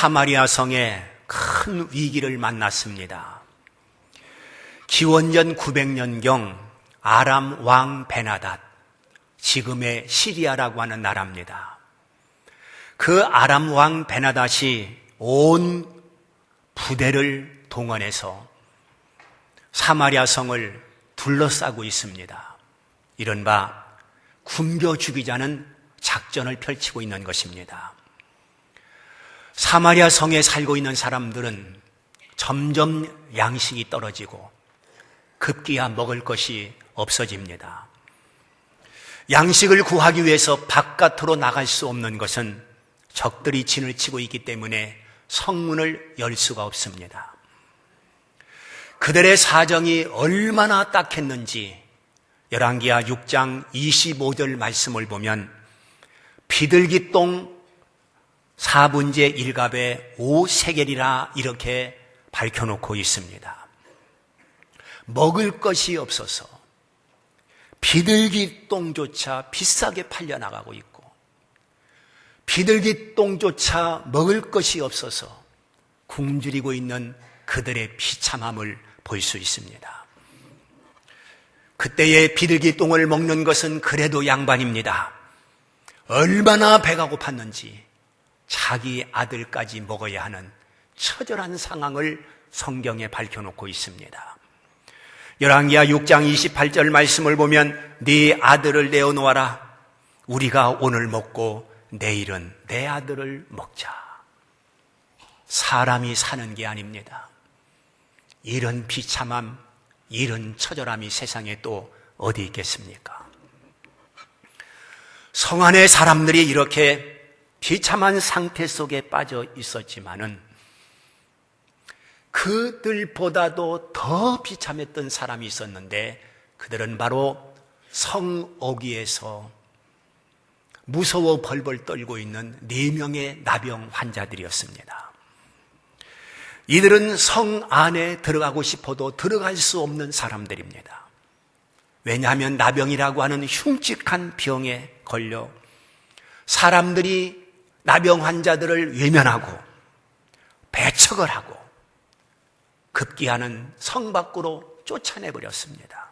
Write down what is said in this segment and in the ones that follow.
사마리아 성에 큰 위기를 만났습니다. 기원전 900년경 아람 왕 베나닷, 지금의 시리아라고 하는 나라입니다. 그 아람 왕 베나닷이 온 부대를 동원해서 사마리아 성을 둘러싸고 있습니다. 이른바 굶겨 죽이자는 작전을 펼치고 있는 것입니다. 사마리아 성에 살고 있는 사람들은 점점 양식이 떨어지고 급기야 먹을 것이 없어집니다. 양식을 구하기 위해서 바깥으로 나갈 수 없는 것은 적들이 진을 치고 있기 때문에 성문을 열 수가 없습니다. 그들의 사정이 얼마나 딱했는지 열왕기하 6장 25절 말씀을 보면 비둘기똥 4분의 1갑에 5세겔이라 이렇게 밝혀놓고 있습니다. 먹을 것이 없어서 비둘기똥조차 비싸게 팔려나가고 있고 비둘기똥조차 먹을 것이 없어서 굶주리고 있는 그들의 비참함을 볼 수 있습니다. 그때의 비둘기똥을 먹는 것은 그래도 양반입니다. 얼마나 배가 고팠는지 자기 아들까지 먹어야 하는 처절한 상황을 성경에 밝혀놓고 있습니다. 열왕기하 6장 28절 말씀을 보면 네 아들을 내어놓아라. 우리가 오늘 먹고 내일은 내 아들을 먹자. 사람이 사는 게 아닙니다. 이런 비참함, 이런 처절함이 세상에 또 어디 있겠습니까? 성 안의 사람들이 이렇게 비참한 상태 속에 빠져 있었지만은 그들보다도 더 비참했던 사람이 있었는데 그들은 바로 성어귀에서 무서워 벌벌 떨고 있는 4명의 나병 환자들이었습니다. 이들은 성 안에 들어가고 싶어도 들어갈 수 없는 사람들입니다. 왜냐하면 나병이라고 하는 흉측한 병에 걸려 사람들이 나병 환자들을 외면하고 배척을 하고 급기야는 성 밖으로 쫓아내버렸습니다.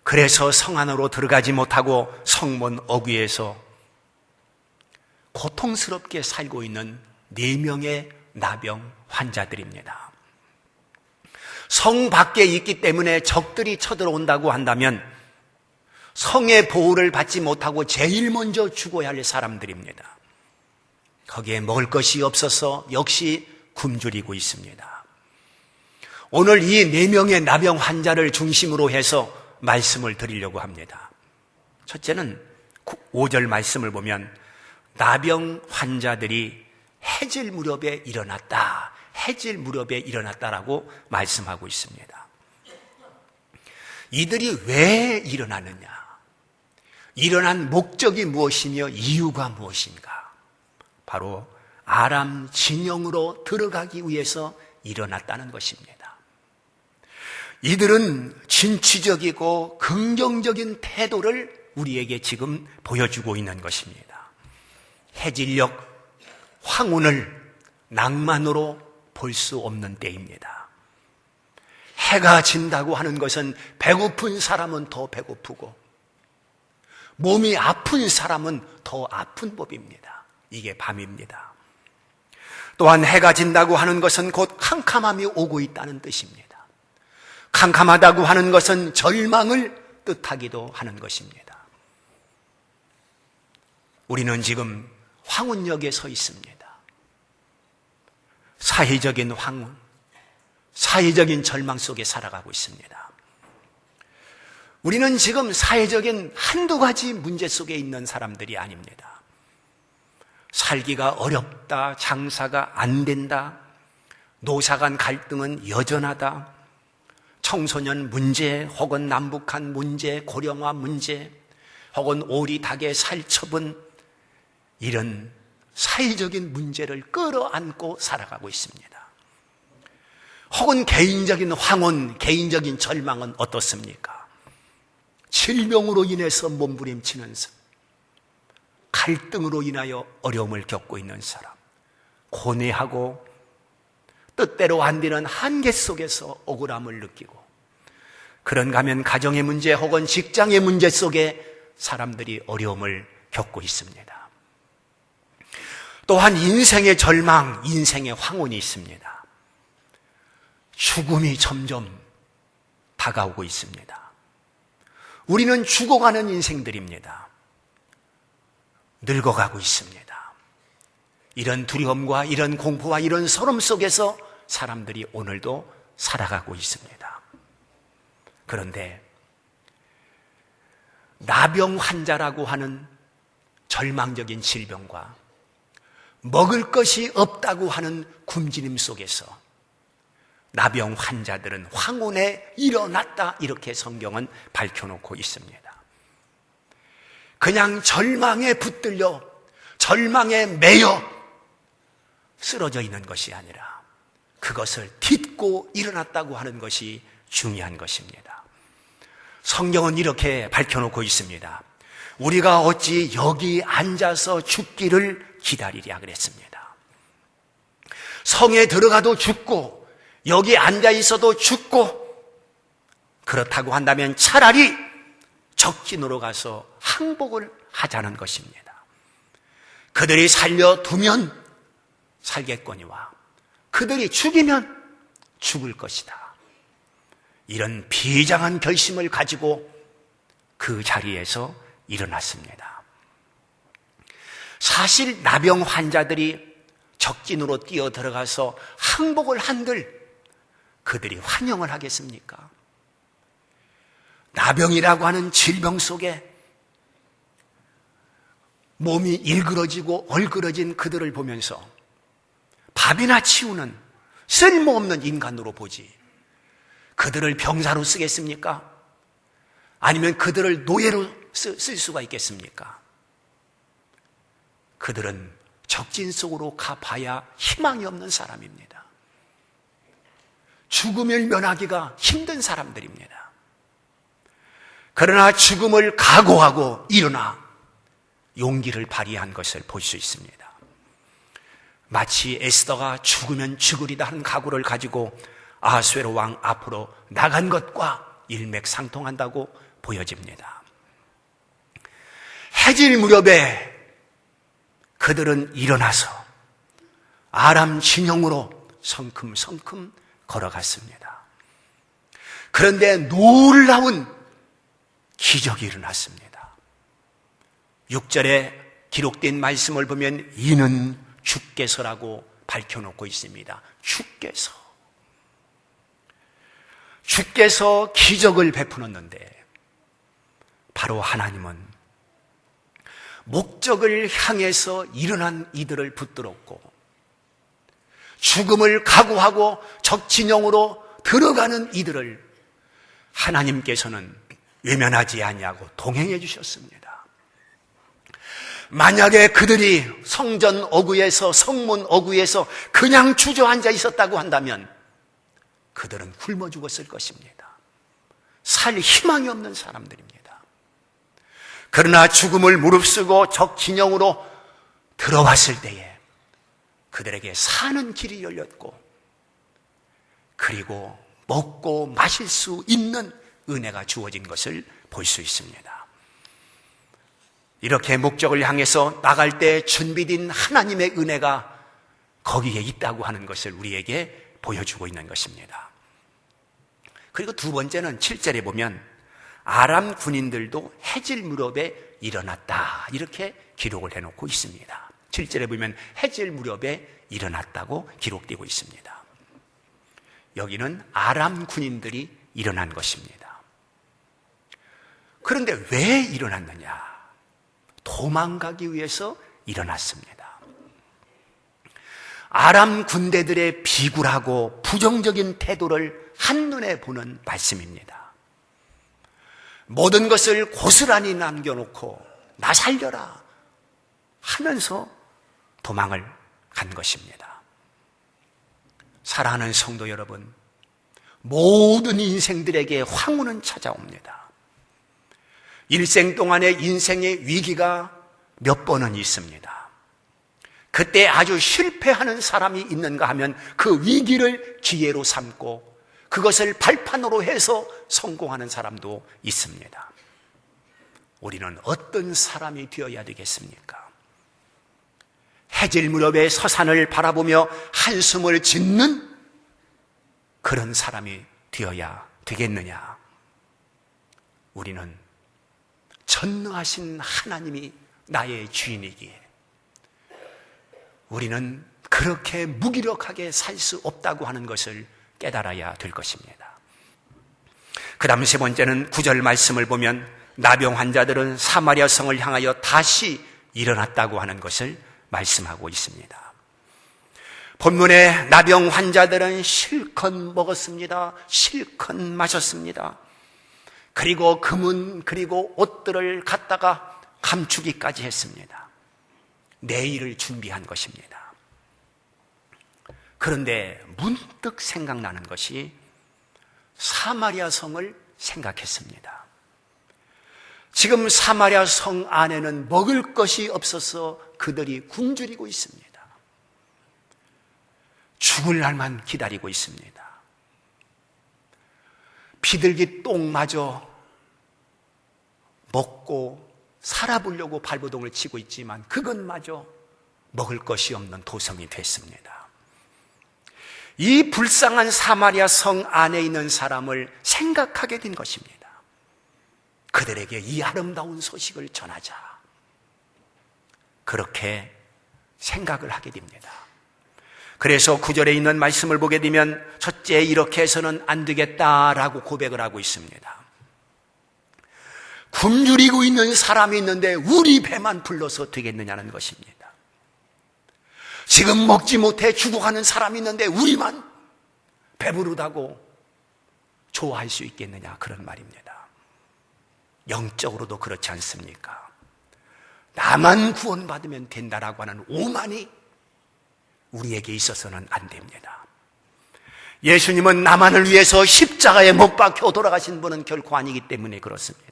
그래서 성 안으로 들어가지 못하고 성문 어귀에서 고통스럽게 살고 있는 4명의 나병 환자들입니다. 성 밖에 있기 때문에 적들이 쳐들어온다고 한다면 성의 보호를 받지 못하고 제일 먼저 죽어야 할 사람들입니다. 거기에 먹을 것이 없어서 역시 굶주리고 있습니다. 오늘 이 4명의 나병 환자를 중심으로 해서 말씀을 드리려고 합니다. 첫째는 5절 말씀을 보면 나병 환자들이 해질 무렵에 일어났다. 해질 무렵에 일어났다라고 말씀하고 있습니다. 이들이 왜 일어나느냐? 일어난 목적이 무엇이며 이유가 무엇인가? 바로 아람 진영으로 들어가기 위해서 일어났다는 것입니다. 이들은 진취적이고 긍정적인 태도를 우리에게 지금 보여주고 있는 것입니다. 해질녘 황혼을 낭만으로 볼 수 없는 때입니다. 해가 진다고 하는 것은 배고픈 사람은 더 배고프고 몸이 아픈 사람은 더 아픈 법입니다. 이게 밤입니다. 또한 해가 진다고 하는 것은 곧 캄캄함이 오고 있다는 뜻입니다. 캄캄하다고 하는 것은 절망을 뜻하기도 하는 것입니다. 우리는 지금 황혼역에 서 있습니다. 사회적인 황혼, 사회적인 절망 속에 살아가고 있습니다. 우리는 지금 사회적인 한두 가지 문제 속에 있는 사람들이 아닙니다. 살기가 어렵다, 장사가 안 된다, 노사 간 갈등은 여전하다, 청소년 문제, 혹은 남북한 문제, 고령화 문제, 혹은 오리 닭의 살처분, 이런 사회적인 문제를 끌어안고 살아가고 있습니다. 혹은 개인적인 황혼, 개인적인 절망은 어떻습니까? 질병으로 인해서 몸부림치는 사람, 갈등으로 인하여 어려움을 겪고 있는 사람, 고뇌하고 뜻대로 안 되는 한계 속에서 억울함을 느끼고, 그런가 하면 가정의 문제 혹은 직장의 문제 속에 사람들이 어려움을 겪고 있습니다. 또한 인생의 절망, 인생의 황혼이 있습니다. 죽음이 점점 다가오고 있습니다. 우리는 죽어가는 인생들입니다. 늙어가고 있습니다. 이런 두려움과 이런 공포와 이런 서름 속에서 사람들이 오늘도 살아가고 있습니다. 그런데 나병 환자라고 하는 절망적인 질병과 먹을 것이 없다고 하는 굶주림 속에서 나병 환자들은 황혼에 일어났다, 이렇게 성경은 밝혀놓고 있습니다. 그냥 절망에 붙들려 절망에 매여 쓰러져 있는 것이 아니라 그것을 딛고 일어났다고 하는 것이 중요한 것입니다. 성경은 이렇게 밝혀놓고 있습니다. 우리가 어찌 여기 앉아서 죽기를 기다리랴 그랬습니다. 성에 들어가도 죽고 여기 앉아 있어도 죽고, 그렇다고 한다면 차라리 적진으로 가서 항복을 하자는 것입니다. 그들이 살려두면 살겠거니와 그들이 죽이면 죽을 것이다. 이런 비장한 결심을 가지고 그 자리에서 일어났습니다. 사실 나병 환자들이 적진으로 뛰어 들어가서 항복을 한들 그들이 환영을 하겠습니까? 나병이라고 하는 질병 속에 몸이 일그러지고 얼그러진 그들을 보면서 밥이나 치우는 쓸모없는 인간으로 보지 그들을 병사로 쓰겠습니까? 아니면 그들을 노예로 쓸 수가 있겠습니까? 그들은 적진 속으로 가봐야 희망이 없는 사람입니다. 죽음을 면하기가 힘든 사람들입니다. 그러나 죽음을 각오하고 일어나 용기를 발휘한 것을 볼 수 있습니다. 마치 에스더가 죽으면 죽으리다 하는 각오를 가지고 아하수에로 왕 앞으로 나간 것과 일맥상통한다고 보여집니다. 해질 무렵에 그들은 일어나서 아람 진영으로 성큼성큼 걸어갔습니다. 그런데 놀라운 기적이 일어났습니다. 6절에 기록된 말씀을 보면 이는 주께서라고 밝혀놓고 있습니다. 주께서 기적을 베푸셨는데 바로 하나님은 목적을 향해서 일어난 이들을 붙들었고 죽음을 각오하고 적진영으로 들어가는 이들을 하나님께서는 외면하지 아니하고 동행해 주셨습니다. 만약에 그들이 성전 어구에서 성문 어구에서 그냥 주저앉아 있었다고 한다면 그들은 굶어 죽었을 것입니다. 살 희망이 없는 사람들입니다. 그러나 죽음을 무릅쓰고 적진영으로 들어왔을 때에 그들에게 사는 길이 열렸고 그리고 먹고 마실 수 있는 은혜가 주어진 것을 볼 수 있습니다. 이렇게 목적을 향해서 나갈 때 준비된 하나님의 은혜가 거기에 있다고 하는 것을 우리에게 보여주고 있는 것입니다. 그리고 두 번째는 7절에 보면 아람 군인들도 해질 무렵에 일어났다, 이렇게 기록을 해놓고 있습니다. 7절에 보면 해질 무렵에 일어났다고 기록되고 있습니다. 여기는 아람 군인들이 일어난 것입니다. 그런데 왜 일어났느냐? 도망가기 위해서 일어났습니다. 아람 군대들의 비굴하고 부정적인 태도를 한눈에 보는 말씀입니다. 모든 것을 고스란히 남겨놓고 나 살려라 하면서 도망을 간 것입니다. 사랑하는 성도 여러분, 모든 인생들에게 황혼은 찾아옵니다. 일생 동안의 인생의 위기가 몇 번은 있습니다. 그 그때 아주 실패하는 사람이 있는가 하면 그 위기를 기회로 삼고 그것을 발판으로 해서 성공하는 사람도 있습니다. 우리는 어떤 사람이 되어야 되겠습니까? 해질 무렵에 서산을 바라보며 한숨을 짓는 그런 사람이 되어야 되겠느냐? 우리는 전능하신 하나님이 나의 주인이기에 우리는 그렇게 무기력하게 살 수 없다고 하는 것을 깨달아야 될 것입니다. 그 다음 세 번째는 9절 말씀을 보면 나병 환자들은 사마리아 성을 향하여 다시 일어났다고 하는 것을 말씀하고 있습니다. 본문에 나병 환자들은 실컷 먹었습니다. 실컷 마셨습니다. 그리고 금은 그리고 옷들을 갖다가 감추기까지 했습니다. 내일을 준비한 것입니다. 그런데 문득 생각나는 것이 사마리아 성을 생각했습니다. 지금 사마리아 성 안에는 먹을 것이 없어서 그들이 굶주리고 있습니다. 죽을 날만 기다리고 있습니다. 비둘기 똥마저 먹고 살아보려고 발버둥을 치고 있지만 그것마저 먹을 것이 없는 도성이 됐습니다. 이 불쌍한 사마리아 성 안에 있는 사람을 생각하게 된 것입니다. 그들에게 이 아름다운 소식을 전하자. 그렇게 생각을 하게 됩니다. 그래서 9절에 있는 말씀을 보게 되면 첫째, 이렇게 해서는 안 되겠다라고 고백을 하고 있습니다. 굶주리고 있는 사람이 있는데 우리 배만 불러서 되겠느냐는 것입니다. 지금 먹지 못해 죽어가는 사람이 있는데 우리만 배부르다고 좋아할 수 있겠느냐, 그런 말입니다. 영적으로도 그렇지 않습니까? 나만 구원받으면 된다라고 하는 오만이 우리에게 있어서는 안 됩니다. 예수님은 나만을 위해서 십자가에 못 박혀 돌아가신 분은 결코 아니기 때문에 그렇습니다.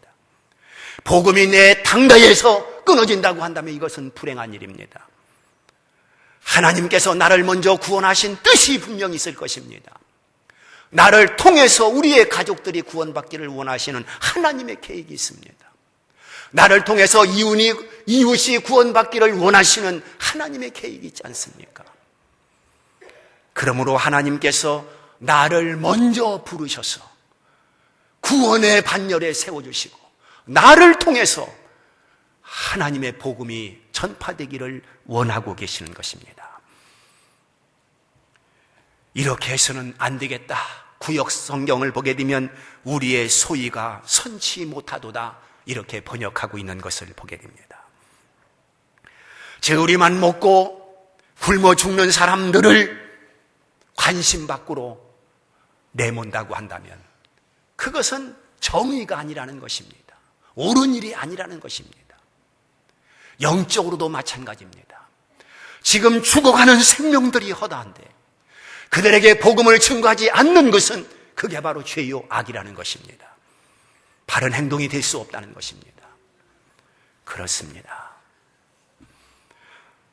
복음이 내 당대에서 끊어진다고 한다면 이것은 불행한 일입니다. 하나님께서 나를 먼저 구원하신 뜻이 분명히 있을 것입니다. 나를 통해서 우리의 가족들이 구원받기를 원하시는 하나님의 계획이 있습니다. 나를 통해서 이웃이 구원받기를 원하시는 하나님의 계획이 있지 않습니까? 그러므로 하나님께서 나를 먼저 부르셔서 구원의 반열에 세워주시고 나를 통해서 하나님의 복음이 전파되기를 원하고 계시는 것입니다. 이렇게 해서는 안 되겠다. 구역 성경을 보게 되면 우리의 소위가 선치 못하도다, 이렇게 번역하고 있는 것을 보게 됩니다. 재우리만 먹고 굶어 죽는 사람들을 관심 밖으로 내몬다고 한다면 그것은 정의가 아니라는 것입니다. 옳은 일이 아니라는 것입니다. 영적으로도 마찬가지입니다. 지금 죽어가는 생명들이 허다한데 그들에게 복음을 증거하지 않는 것은 그게 바로 죄요 악이라는 것입니다. 바른 행동이 될 수 없다는 것입니다. 그렇습니다.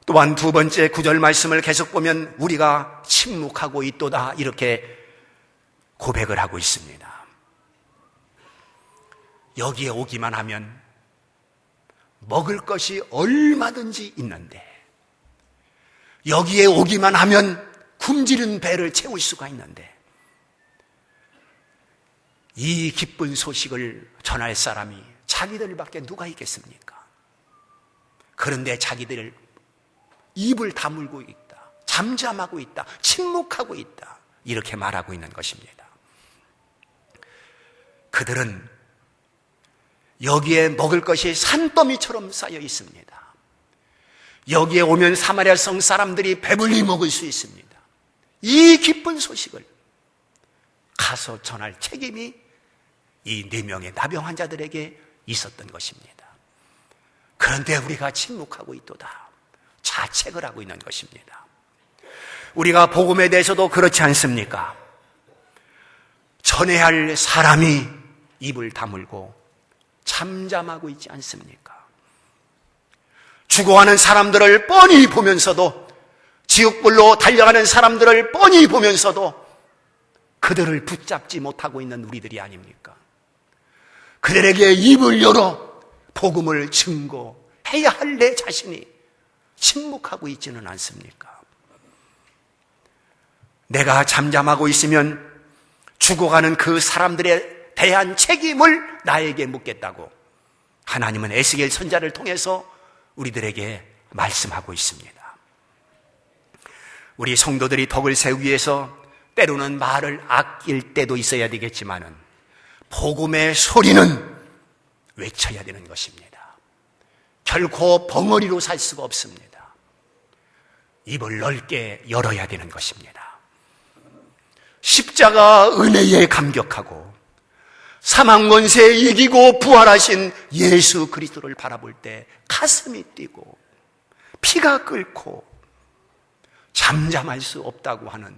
또한 두 번째 9절 말씀을 계속 보면 우리가 침묵하고 있도다, 이렇게 고백을 하고 있습니다. 여기에 오기만 하면 먹을 것이 얼마든지 있는데, 여기에 오기만 하면 굶주린 배를 채울 수가 있는데, 이 기쁜 소식을 전할 사람이 자기들밖에 누가 있겠습니까? 그런데 자기들 입을 다물고 있다, 잠잠하고 있다, 침묵하고 있다, 이렇게 말하고 있는 것입니다. 그들은 여기에 먹을 것이 산더미처럼 쌓여 있습니다. 여기에 오면 사마리아 성 사람들이 배불리 먹을 수 있습니다. 이 기쁜 소식을 가서 전할 책임이 이 4명의 나병 환자들에게 있었던 것입니다. 그런데 우리가 침묵하고 있도다, 자책을 하고 있는 것입니다. 우리가 복음에 대해서도 그렇지 않습니까? 전해야 할 사람이 입을 다물고 잠잠하고 있지 않습니까? 죽어가는 사람들을 뻔히 보면서도 지옥불로 달려가는 사람들을 뻔히 보면서도 그들을 붙잡지 못하고 있는 우리들이 아닙니까? 그들에게 입을 열어 복음을 증거해야 할 내 자신이 침묵하고 있지는 않습니까? 내가 잠잠하고 있으면 죽어가는 그 사람들에 대한 책임을 나에게 묻겠다고 하나님은 에스겔 선지자를 통해서 우리들에게 말씀하고 있습니다. 우리 성도들이 덕을 세우기 위해서 때로는 말을 아낄 때도 있어야 되겠지만은 복음의 소리는 외쳐야 되는 것입니다. 결코 벙어리로 살 수가 없습니다. 입을 넓게 열어야 되는 것입니다. 십자가 은혜에 감격하고 사망 권세에 이기고 부활하신 예수 그리스도를 바라볼 때 가슴이 뛰고 피가 끓고 잠잠할 수 없다고 하는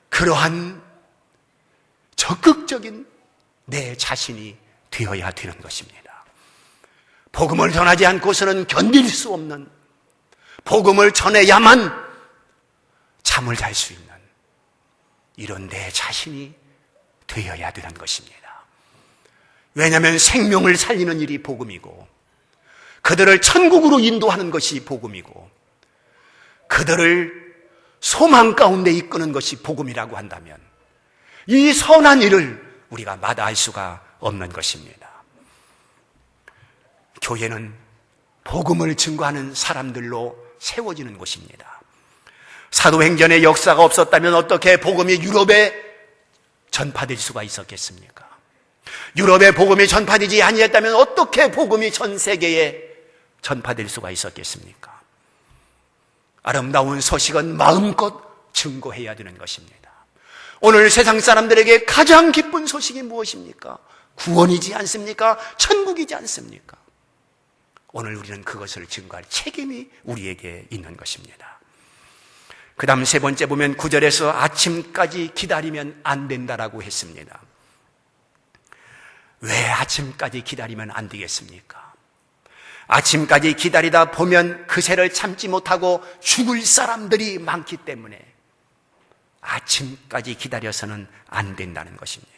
그러한 적극적인 내 자신이 되어야 되는 것입니다. 복음을 전하지 않고서는 견딜 수 없는, 복음을 전해야만 잠을 잘 수 있는 이런 내 자신이 되어야 되는 것입니다. 왜냐하면 생명을 살리는 일이 복음이고 그들을 천국으로 인도하는 것이 복음이고 그들을 소망 가운데 이끄는 것이 복음이라고 한다면 이 선한 일을 우리가 마다할 수가 없는 것입니다. 교회는 복음을 증거하는 사람들로 세워지는 곳입니다. 사도행전의 역사가 없었다면 어떻게 복음이 유럽에 전파될 수가 있었겠습니까? 유럽에 복음이 전파되지 아니했다면 어떻게 복음이 전 세계에 전파될 수가 있었겠습니까? 아름다운 소식은 마음껏 증거해야 되는 것입니다. 오늘 세상 사람들에게 가장 기쁜 소식이 무엇입니까? 구원이지 않습니까? 천국이지 않습니까? 오늘 우리는 그것을 증거할 책임이 우리에게 있는 것입니다. 그 다음 세 번째 보면 9절에서 아침까지 기다리면 안 된다라고 했습니다. 왜 아침까지 기다리면 안 되겠습니까? 아침까지 기다리다 보면 그새를 참지 못하고 죽을 사람들이 많기 때문에 아침까지 기다려서는 안 된다는 것입니다.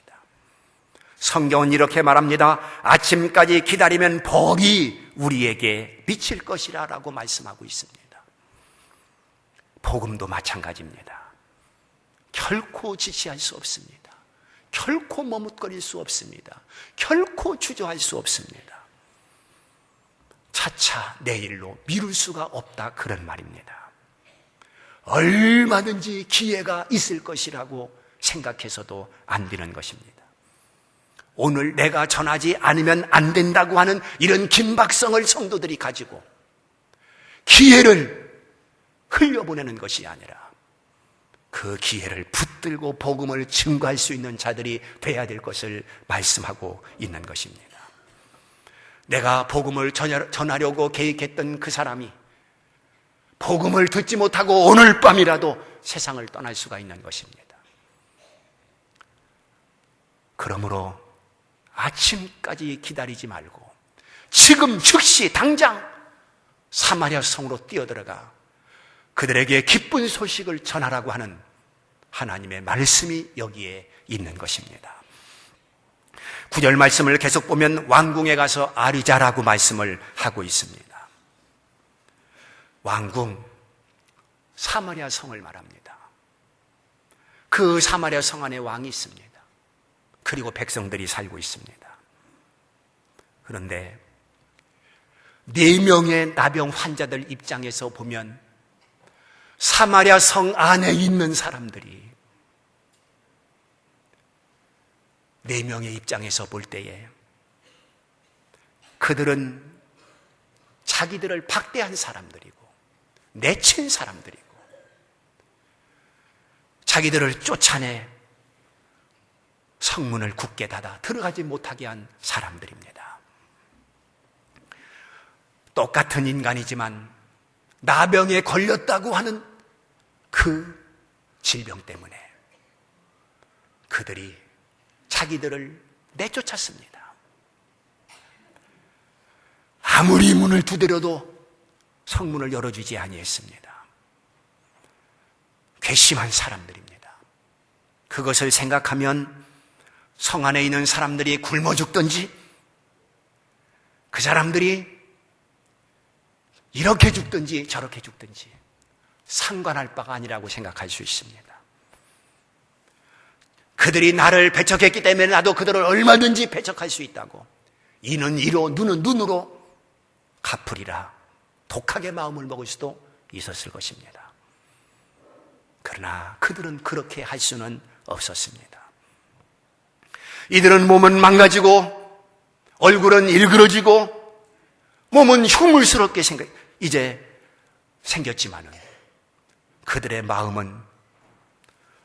성경은 이렇게 말합니다. 아침까지 기다리면 복이 우리에게 미칠 것이라 라고 말씀하고 있습니다. 복음도 마찬가지입니다. 결코 지체할 수 없습니다. 결코 머뭇거릴 수 없습니다. 결코 주저할 수 없습니다. 차차 내일로 미룰 수가 없다 그런 말입니다. 얼마든지 기회가 있을 것이라고 생각해서도 안 되는 것입니다. 오늘 내가 전하지 않으면 안 된다고 하는 이런 긴박성을 성도들이 가지고 기회를 흘려보내는 것이 아니라 그 기회를 붙들고 복음을 증거할 수 있는 자들이 돼야 될 것을 말씀하고 있는 것입니다. 내가 복음을 전하려고 계획했던 그 사람이 복음을 듣지 못하고 오늘 밤이라도 세상을 떠날 수가 있는 것입니다. 그러므로 아침까지 기다리지 말고 지금 즉시 당장 사마리아 성으로 뛰어들어가 그들에게 기쁜 소식을 전하라고 하는 하나님의 말씀이 여기에 있는 것입니다. 9절 말씀을 계속 보면 왕궁에 가서 아리자라고 말씀을 하고 있습니다. 왕궁, 사마리아 성을 말합니다. 그 사마리아 성 안에 왕이 있습니다. 그리고 백성들이 살고 있습니다. 그런데 4명의 나병 환자들 입장에서 보면 사마리아 성 안에 있는 사람들이 4명의 입장에서 볼 때에 그들은 자기들을 박대한 사람들이고 내친 사람들이고 자기들을 쫓아내 성문을 굳게 닫아 들어가지 못하게 한 사람들입니다. 똑같은 인간이지만 나병에 걸렸다고 하는 그 질병 때문에 그들이 자기들을 내쫓았습니다. 아무리 문을 두드려도 성문을 열어주지 아니했습니다. 괘씸한 사람들입니다. 그것을 생각하면 성 안에 있는 사람들이 굶어 죽든지, 그 사람들이 이렇게 죽든지 저렇게 죽든지 상관할 바가 아니라고 생각할 수 있습니다. 그들이 나를 배척했기 때문에 나도 그들을 얼마든지 배척할 수 있다고, 이는 이로 눈은 눈으로 갚으리라 독하게 마음을 먹을 수도 있었을 것입니다. 그러나 그들은 그렇게 할 수는 없었습니다. 이들은 몸은 망가지고 얼굴은 일그러지고 몸은 흉물스럽게 이제 생겼지만은 그들의 마음은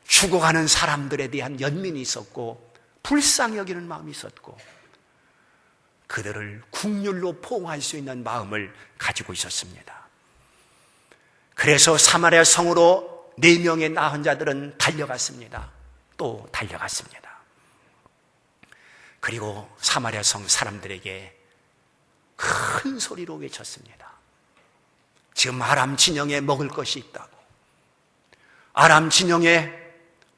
죽어가는 사람들에 대한 연민이 있었고 불쌍히 여기는 마음이 있었고 그들을 국률로 포옹할 수 있는 마음을 가지고 있었습니다. 그래서 사마리아 성으로 4명의 나환자들은 달려갔습니다. 또 달려갔습니다. 그리고 사마리아 성 사람들에게 큰 소리로 외쳤습니다. 지금 아람 진영에 먹을 것이 있다고, 아람 진영에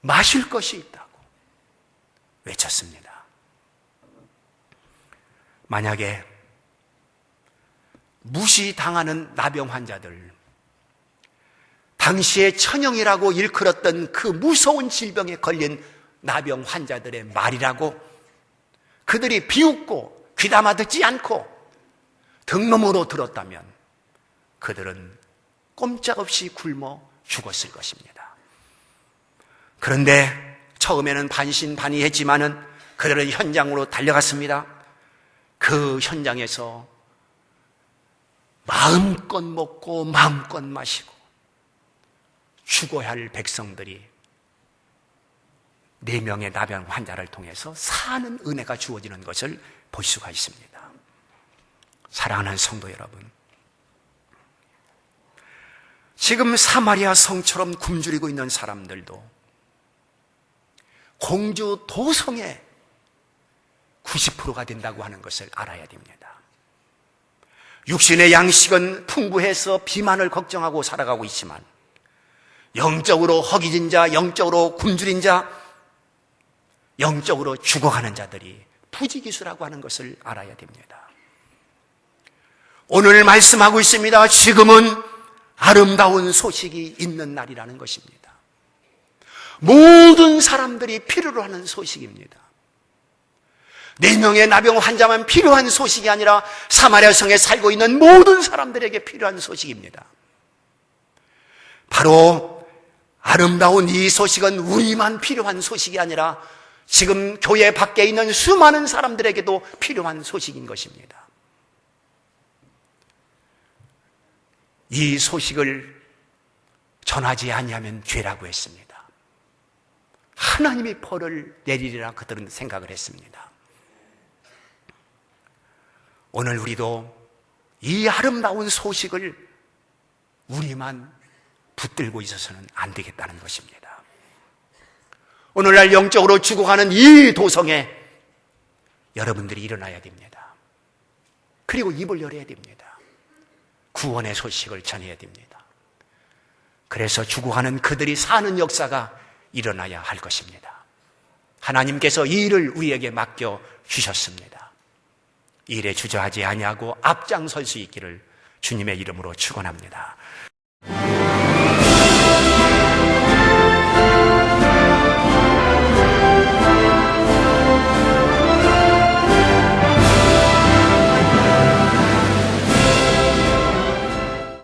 마실 것이 있다고 외쳤습니다. 만약에 무시당하는 나병 환자들, 당시에 천형이라고 일컬었던 그 무서운 질병에 걸린 나병 환자들의 말이라고 그들이 비웃고 귀담아 듣지 않고 등놈으로 들었다면 그들은 꼼짝없이 굶어 죽었을 것입니다. 그런데 처음에는 반신반의했지만은 그들은 현장으로 달려갔습니다. 그 현장에서 마음껏 먹고 마음껏 마시고 죽어야 할 백성들이 4명의 나병 환자를 통해서 사는 은혜가 주어지는 것을 볼 수가 있습니다. 사랑하는 성도 여러분, 지금 사마리아 성처럼 굶주리고 있는 사람들도 공주 도성의 90%가 된다고 하는 것을 알아야 됩니다. 육신의 양식은 풍부해서 비만을 걱정하고 살아가고 있지만 영적으로 허기진 자, 영적으로 굶주린 자, 영적으로 죽어가는 자들이 부지기수라고 하는 것을 알아야 됩니다. 오늘 말씀하고 있습니다. 지금은 아름다운 소식이 있는 날이라는 것입니다. 모든 사람들이 필요로 하는 소식입니다. 4명의 나병 환자만 필요한 소식이 아니라 사마리아 성에 살고 있는 모든 사람들에게 필요한 소식입니다. 바로 아름다운 이 소식은 우리만 필요한 소식이 아니라 지금 교회 밖에 있는 수많은 사람들에게도 필요한 소식인 것입니다. 이 소식을 전하지 아니하면 죄라고 했습니다. 하나님이 벌을 내리리라 그들은 생각을 했습니다. 오늘 우리도 이 아름다운 소식을 우리만 붙들고 있어서는 안 되겠다는 것입니다. 오늘날 영적으로 죽어가는 이 도성에 여러분들이 일어나야 됩니다. 그리고 입을 열어야 됩니다. 구원의 소식을 전해야 됩니다. 그래서 죽어가는 그들이 사는 역사가 일어나야 할 것입니다. 하나님께서 이 일을 우리에게 맡겨 주셨습니다. 이 일에 주저하지 아니하고 앞장설 수 있기를 주님의 이름으로 축원합니다.